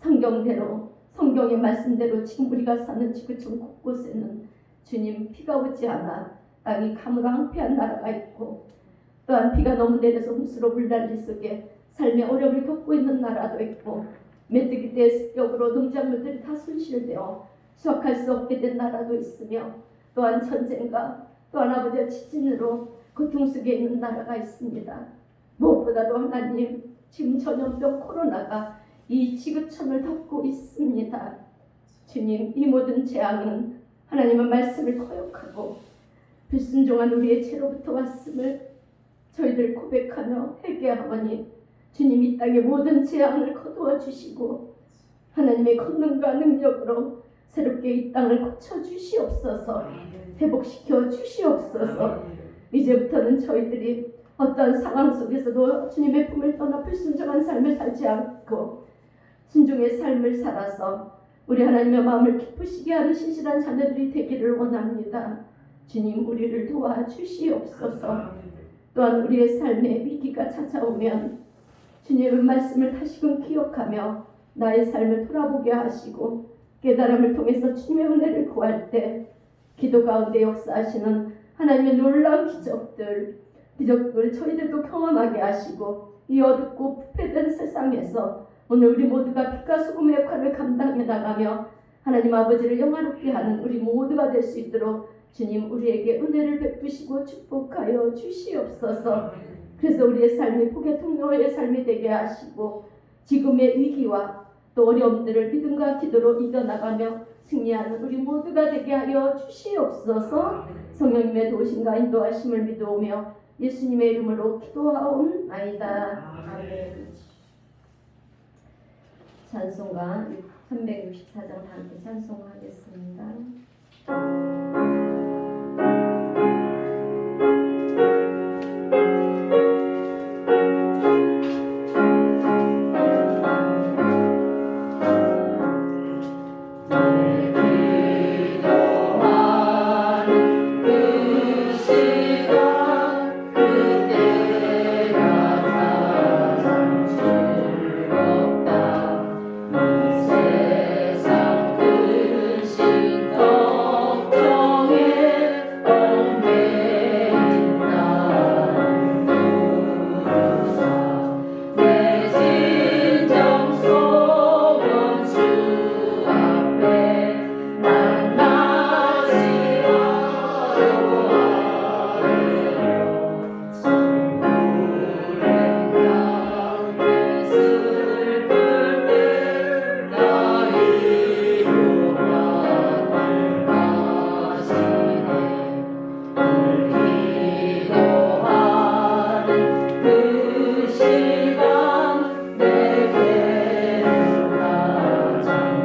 성경대로 성경의 말씀대로 지금 우리가 사는 지구촌 곳곳에는 주님 피가 오지 않아 땅이 가물앙패한 나라가 있고 또한 비가 너무 내려서 홍수로 물난리 속에 삶의 어려움을 겪고 있는 나라도 있고 메뚜기 떼의 습격으로 농작물들이 다 손실되어 수확할 수 없게 된 나라도 있으며 또한 전쟁과 또한 아버지의 지진으로 고통 속에 있는 나라가 있습니다. 무엇보다도 하나님 지금 전염병 코로나가 이 지구촌을 덮고 있습니다. 주님 이 모든 재앙은 하나님의 말씀을 거역하고 불순종한 우리의 죄로부터 왔음을 저희들 고백하며 회개하오니 주님 이 땅의 모든 재앙을 거두어 주시고 하나님의 권능과 능력으로 새롭게 이 땅을 고쳐 주시옵소서. 회복시켜 주시옵소서. 이제부터는 저희들이 어떤 상황 속에서도 주님의 품을 떠나 불순종한 삶을 살지 않고 순종의 삶을 살아서 우리 하나님의 마음을 기쁘시게 하는 신실한 자녀들이 되기를 원합니다. 주님 우리를 도와주시옵소서. 또한 우리의 삶에 위기가 찾아오면 주님의 말씀을 다시금 기억하며 나의 삶을 돌아보게 하시고 깨달음을 통해서 주님의 은혜를 구할 때 기도 가운데 역사하시는 하나님의 놀라운 기적들 저희들도 경험하게 하시고 이 어둡고 부패된 세상에서 오늘 우리 모두가 빛과 소금의 역할을 감당해 나가며 하나님 아버지를 영화롭게 하는 우리 모두가 될 수 있도록 주님 우리에게 은혜를 베푸시고 축복하여 주시옵소서. 그래서 우리의 삶이 복의 통로의 삶이 되게 하시고 지금의 위기와 또 어려움들을 믿음과 기도로 이겨나가며 승리하는 우리 모두가 되게 하여 주시옵소서. 성령님의 도우심과 인도하심을 믿어오며 예수님의 이름으로 기도하옵나이다. 아멘. 찬송가 364장 다 함께 찬송하겠습니다.